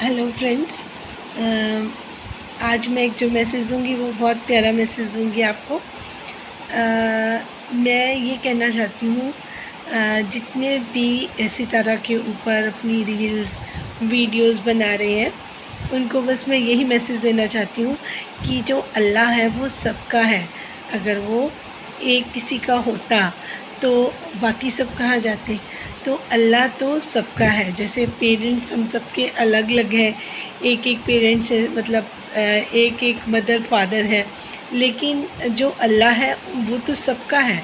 Hello friends. आज मैं एक जो मैसेज दूँगी वो बहुत प्यारा मैसेज दूँगी आपको। मैं ये कहना चाहती हूँ, जितने भी सितारा के ऊपर अपनी रील्स वीडियोस बना रहे हैं उनको बस मैं यही मैसेज देना चाहती हूँ कि जो अल्लाह है वो सबका है। अगर वो एक किसी का होता तो बाकी सब कहाँ जाते। तो अल्लाह तो सबका है। जैसे पेरेंट्स हम सबके अलग अलग हैं, एक एक पेरेंट्स है, मतलब एक एक मदर फादर है, लेकिन जो अल्लाह है वो तो सबका है।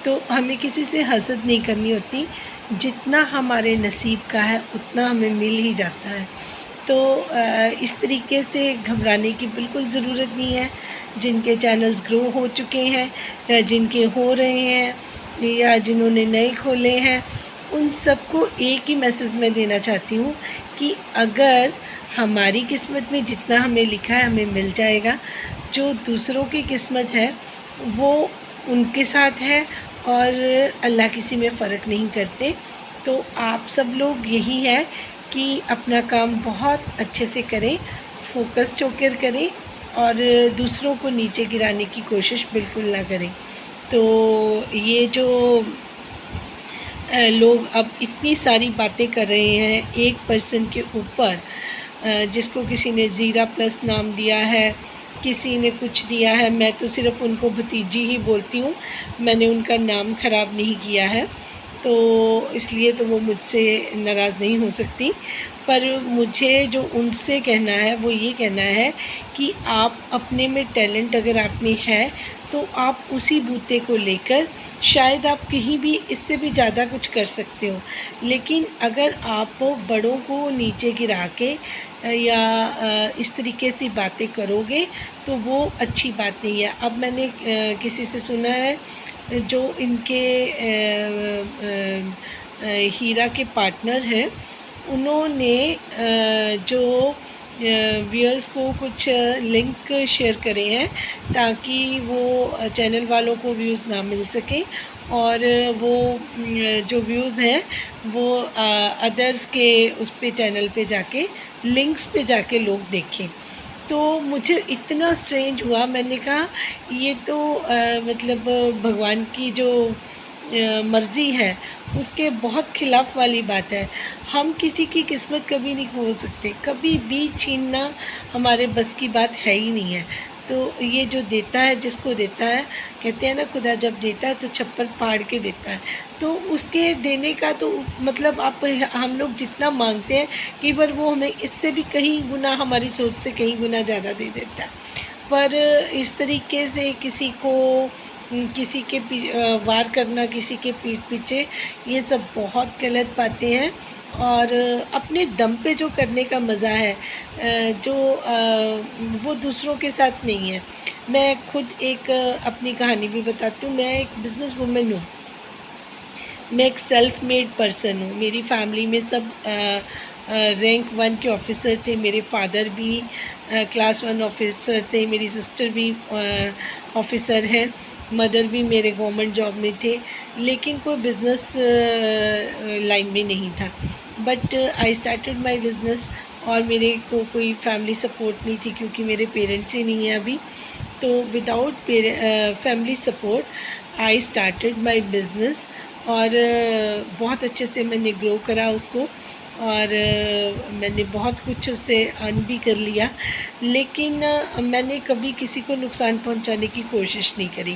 तो हमें किसी से हसद नहीं करनी होती, जितना हमारे नसीब का है उतना हमें मिल ही जाता है। तो इस तरीके से घबराने की बिल्कुल ज़रूरत नहीं है। जिनके चैनल्स ग्रो हो चुके हैं या जिनके हो रहे हैं या जिन्होंने नए खोले हैं, उन सबको एक ही मैसेज मैं देना चाहती हूँ कि अगर हमारी किस्मत में जितना हमें लिखा है हमें मिल जाएगा। जो दूसरों की किस्मत है वो उनके साथ है और अल्लाह किसी में फ़र्क नहीं करते। तो आप सब लोग यही है कि अपना काम बहुत अच्छे से करें, फोकस्ड होकर करें और दूसरों को नीचे गिराने की कोशिश बिल्कुल ना करें। तो ये जो लोग अब इतनी सारी बातें कर रहे हैं एक पर्सन के ऊपर, जिसको किसी ने ज़ीरा प्लस नाम दिया है, किसी ने कुछ दिया है। मैं तो सिर्फ़ उनको भतीजी ही बोलती हूँ, मैंने उनका नाम ख़राब नहीं किया है, तो इसलिए तो वो मुझसे नाराज़ नहीं हो सकती। पर मुझे जो उनसे कहना है वो ये कहना है कि आप अपने में टैलेंट अगर आप में है तो आप उसी बूते को लेकर शायद आप कहीं भी इससे भी ज़्यादा कुछ कर सकते हो। लेकिन अगर आप बड़ों को नीचे गिरा के या इस तरीके से बातें करोगे तो वो अच्छी बात नहीं है। अब मैंने किसी से सुना है जो इनके हीरा के पार्टनर हैं, उन्होंने जो व्यूअर्स को कुछ लिंक शेयर करे हैं ताकि वो चैनल वालों को व्यूज़ ना मिल सके और वो जो व्यूज़ हैं वो अदर्स के उस पे चैनल पे जाके लिंक्स पे जाके लोग देखें। तो मुझे इतना स्ट्रेंज हुआ, मैंने कहा ये तो मतलब भगवान की जो मर्ज़ी है उसके बहुत ख़िलाफ़ वाली बात है। हम किसी की किस्मत कभी नहीं खोल सकते, कभी भी छीनना हमारे बस की बात है ही नहीं है। तो ये जो देता है जिसको देता है, कहते हैं ना खुदा जब देता है तो छप्पर फाड़ के देता है। तो उसके देने का तो मतलब आप हम लोग जितना मांगते हैं कई बार वो हमें इससे भी कहीं गुना, हमारी सोच से कहीं गुना ज़्यादा दे देता है। पर इस तरीके से किसी को किसी के वार करना, किसी के पीठ पीछे, ये सब बहुत गलत बातें हैं। और अपने दम पे जो करने का मज़ा है जो वो दूसरों के साथ नहीं है। मैं खुद एक अपनी कहानी भी बताती हूँ। मैं एक बिज़नेस वूमेन हूँ, मैं एक सेल्फ मेड पर्सन हूँ। मेरी फैमिली में सब रैंक 1 के ऑफ़िसर थे। मेरे फादर भी क्लास 1 ऑफ़िसर थे, मेरी सिस्टर भी ऑफ़िसर हैं, मदर भी मेरे गवर्नमेंट जॉब में थे, लेकिन कोई बिज़नेस लाइन में नहीं था। But I started my business और मेरे को कोई फैमिली सपोर्ट नहीं थी क्योंकि मेरे पेरेंट्स ही नहीं हैं अभी। तो without family support I started my business और बहुत अच्छे से मैंने ग्रो करा उसको और मैंने बहुत कुछ उससे अर्न भी कर लिया। लेकिन मैंने कभी किसी को नुकसान पहुंचाने की कोशिश नहीं करी।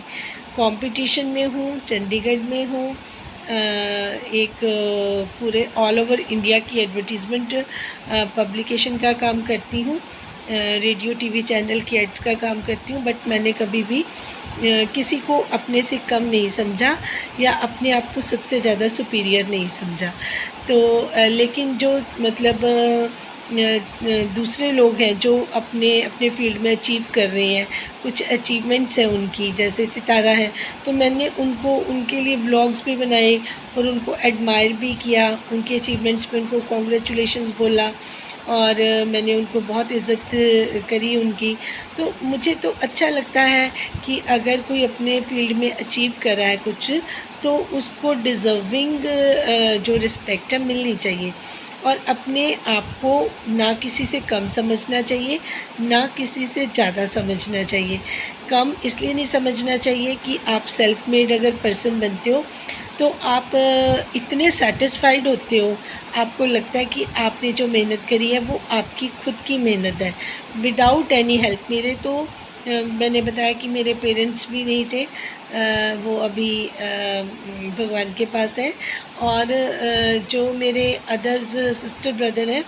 कंपटीशन में हूँ, चंडीगढ़ में हूँ, एक पूरे ऑल ओवर इंडिया की एडवर्टीज़मेंट पब्लिकेशन का काम करती हूँ, रेडियो टीवी चैनल की एड्स का काम करती हूँ। बट मैंने कभी भी किसी को अपने से कम नहीं समझा या अपने आप को सबसे ज़्यादा सुपीरियर नहीं समझा। तो लेकिन जो मतलब दूसरे लोग हैं जो अपने अपने फील्ड में अचीव कर रहे हैं, कुछ अचीवमेंट्स हैं उनकी, जैसे सितारा है, तो मैंने उनको उनके लिए व्लॉग्स भी बनाए और उनको एडमायर भी किया, उनके अचीवमेंट्स पे उनको कॉन्ग्रेचुलेशंस बोला और मैंने उनको बहुत इज़्ज़त करी उनकी। तो मुझे तो अच्छा लगता है कि अगर कोई अपने फील्ड में अचीव कर रहा है कुछ, तो उसको डिज़र्विंग जो रिस्पेक्ट है मिलनी चाहिए। और अपने आप को ना किसी से कम समझना चाहिए, ना किसी से ज़्यादा समझना चाहिए। कम इसलिए नहीं समझना चाहिए कि आप सेल्फ मेड अगर पर्सन बनते हो तो आप इतने सैटिस्फाइड होते हो, आपको लगता है कि आपने जो मेहनत करी है वो आपकी खुद की मेहनत है, विदाउट एनी हेल्प। मेरे तो मैंने बताया कि मेरे पेरेंट्स भी नहीं थे, वो अभी भगवान के पास है। और जो मेरे अदर्स सिस्टर ब्रदर हैं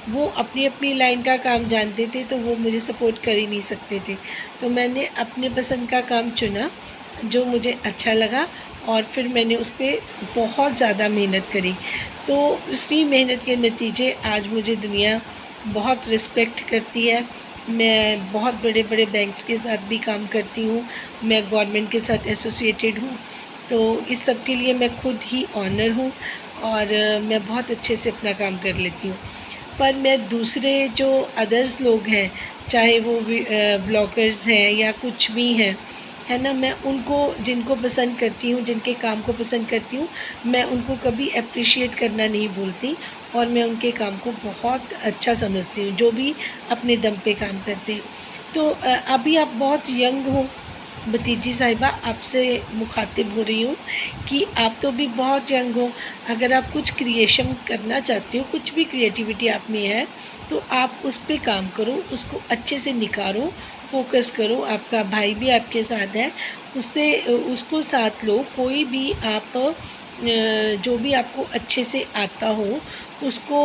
वो अपनी अपनी लाइन का काम जानते थे, तो वो मुझे सपोर्ट कर ही नहीं सकते थे। तो मैंने अपने पसंद का काम चुना जो मुझे अच्छा लगा, और फिर मैंने उस पर बहुत ज़्यादा मेहनत करी। तो उसी मेहनत के नतीजे आज मुझे दुनिया बहुत रिस्पेक्ट करती है। मैं बहुत बड़े बड़े बैंक्स के साथ भी काम करती हूँ, मैं गवर्नमेंट के साथ एसोसिएटेड हूँ, तो इस सब के लिए मैं खुद ही ऑनर हूँ, और मैं बहुत अच्छे से अपना काम कर लेती हूँ। पर मैं दूसरे जो अदर्स लोग हैं, चाहे वो व्लॉगर्स हैं या कुछ भी हैं, है ना, मैं उनको जिनको पसंद करती हूँ, जिनके काम को पसंद करती हूँ, मैं उनको कभी अप्रिशिएट करना नहीं भूलती, और मैं उनके काम को बहुत अच्छा समझती हूँ जो भी अपने दम पे काम करते हैं। तो अभी आप बहुत यंग हो भतीजी साहिबा, आपसे मुखातिब हो रही हूँ कि आप तो भी बहुत यंग हो। अगर आप कुछ क्रिएशन करना चाहते हो, कुछ भी क्रिएटिविटी आप में है, तो आप उस पर काम करो, उसको अच्छे से निखारो, फोकस करो। आपका भाई भी आपके साथ है, उससे उसको साथ लो। कोई भी आप जो भी आपको अच्छे से आता हो उसको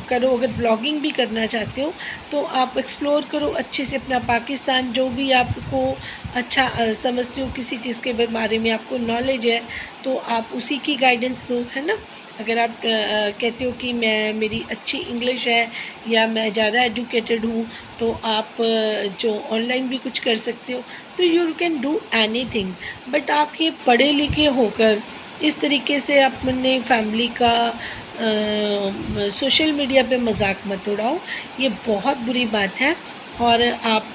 करो। अगर व्लॉगिंग भी करना चाहते हो तो आप एक्सप्लोर करो अच्छे से अपना पाकिस्तान, जो भी आपको अच्छा समझते हो, किसी चीज़ के बारे में आपको नॉलेज है तो आप उसी की गाइडेंस दो, है ना। अगर आप कहते हो कि मेरी अच्छी इंग्लिश है या मैं ज़्यादा एजुकेटेड हूँ, तो आप जो ऑनलाइन भी कुछ कर सकते हो, तो you can do anything. But आप ये पढ़े लिखे होकर इस तरीके से अपने फैमिली का सोशल मीडिया पे मजाक मत उड़ाओ, ये बहुत बुरी बात है। और आप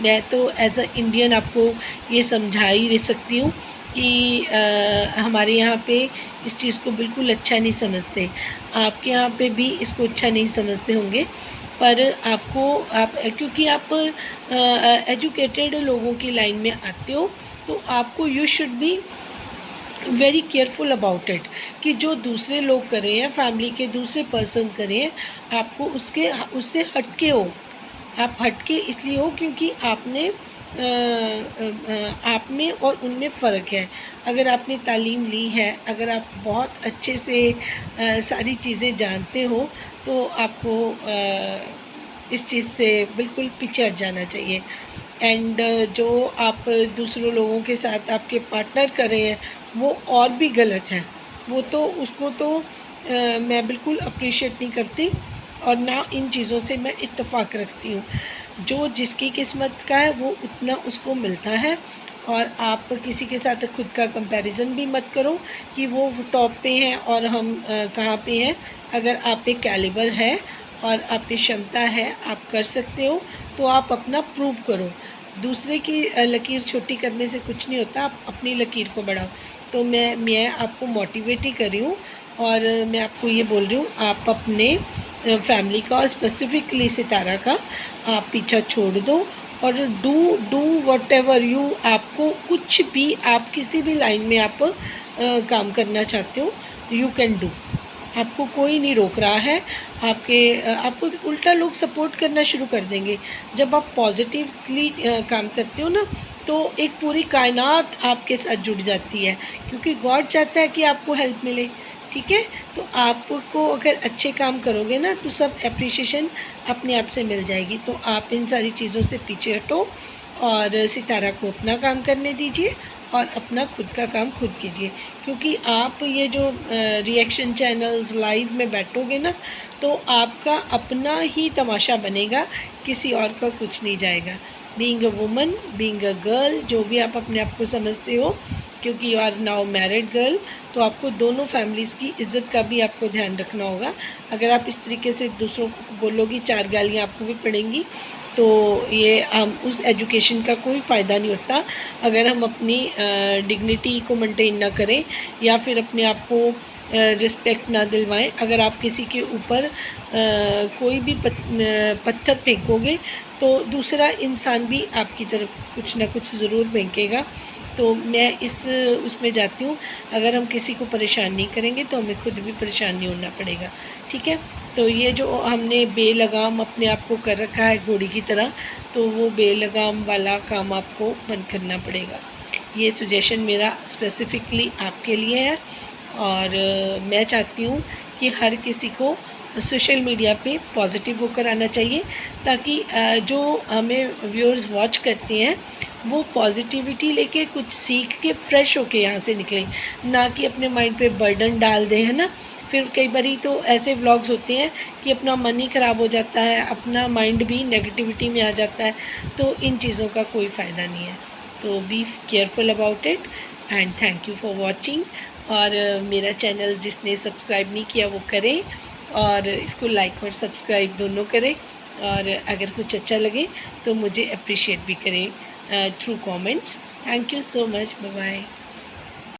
मैं तो एज अ इंडियन आपको ये समझा ही रह सकती हूँ कि हमारे यहाँ पे इस चीज़ को बिल्कुल अच्छा नहीं समझते। आपके यहाँ पे भी इसको अच्छा नहीं समझते होंगे, पर आपको क्योंकि आप एजुकेटेड लोगों की लाइन में आते हो, तो आपको you should be very careful about it कि जो दूसरे लोग कर रहे हैं, फैमिली के दूसरे पर्सन कर रहे हैं, आपको उससे हटके हो। आप हटके इसलिए हो क्योंकि आप में और उनमें फ़र्क है। अगर आपने तालीम ली है, अगर आप बहुत अच्छे से सारी चीज़ें जानते हो, तो आपको इस चीज़ से बिल्कुल पीछे हट जाना चाहिए। एंड जो आप दूसरों लोगों के साथ आपके पार्टनर कर रहे हैं वो और भी गलत है। वो तो उसको तो मैं बिल्कुल अप्रिशिएट नहीं करती, और ना इन चीज़ों से मैं इत्तेफाक रखती हूँ। जो जिसकी किस्मत का है वो उतना उसको मिलता है, और आप किसी के साथ खुद का कंपैरिजन भी मत करो कि वो टॉप पे हैं और हम कहाँ पे हैं। अगर आप पे कैलिबर है और आप पे क्षमता है, आप कर सकते हो, तो आप अपना प्रूव करो। दूसरे की लकीर छोटी करने से कुछ नहीं होता, आप अपनी लकीर को बढ़ाओ। तो मैं आपको मोटिवेट ही कर रही हूँ, और मैं आपको ये बोल रही हूँ आप अपने फैमिली का और स्पेसिफिकली सितारा का आप पीछा छोड़ दो, और डू व्हाटएवर यू, आपको कुछ भी, आप किसी भी लाइन में आप काम करना चाहते हो, यू कैन डू। आपको कोई नहीं रोक रहा है। आपको उल्टा लोग सपोर्ट करना शुरू कर देंगे। जब आप पॉजिटिवली काम करते हो ना, तो एक पूरी कायनात आपके साथ जुड़ जाती है, क्योंकि गॉड चाहता है कि आपको हेल्प मिले। ठीक है, तो आपको अगर अच्छे काम करोगे ना, तो सब एप्रिशिएशन अपने आप से मिल जाएगी। तो आप इन सारी चीज़ों से पीछे हटो, और सितारा को अपना काम करने दीजिए, और अपना खुद का काम खुद कीजिए। क्योंकि आप ये जो रिएक्शन चैनल्स लाइव में बैठोगे ना, तो आपका अपना ही तमाशा बनेगा, किसी और का कुछ नहीं जाएगा। Being a woman, being a girl, जो भी आप अपने आप को समझते हो, क्योंकि you are now married girl, तो आपको दोनों फैमिलीज़ की इज़्ज़त का भी आपको ध्यान रखना होगा। अगर आप इस तरीके से दूसरों को बोलोगी, 4 गालियाँ आपको भी पड़ेंगी, तो ये हम उस एजुकेशन का कोई फ़ायदा नहीं होता। अगर हम अपनी डिग्निटी को मेंटेन ना करें, या फिर अपने आप को रिस्पेक्ट ना दिलवाएं। अगर आप किसी के ऊपर कोई भी पत्थर फेंकोगे तो दूसरा इंसान भी आपकी तरफ कुछ ना कुछ ज़रूर फेंकेगा। तो मैं उसमें जाती हूँ, अगर हम किसी को परेशान नहीं करेंगे तो हमें खुद भी परेशान नहीं होना पड़ेगा। ठीक है, तो ये जो हमने बेलगाम अपने आप को कर रखा है घोड़ी की तरह, तो वो बेलगाम वाला काम आपको बंद करना पड़ेगा। ये सजेशन मेरा स्पेसिफ़िकली आपके लिए है। और मैं चाहती हूँ कि हर किसी को सोशल मीडिया पे पॉजिटिव होकर आना चाहिए, ताकि जो हमें व्यूअर्स वॉच करते हैं वो पॉजिटिविटी लेके कुछ सीख के फ्रेश होके यहाँ से निकलें, ना कि अपने माइंड पे बर्डन डाल दें, है ना। फिर कई बारी तो ऐसे व्लॉग्स होते हैं कि अपना मन ही ख़राब हो जाता है, अपना माइंड भी नेगेटिविटी में आ जाता है, तो इन चीज़ों का कोई फ़ायदा नहीं है। तो be careful about it and thank you for watching. और मेरा चैनल जिसने सब्सक्राइब नहीं किया वो करें, और इसको लाइक और सब्सक्राइब दोनों करें। और अगर कुछ अच्छा लगे तो मुझे अप्रिशिएट भी करें through comments. Thank you so much, bye bye.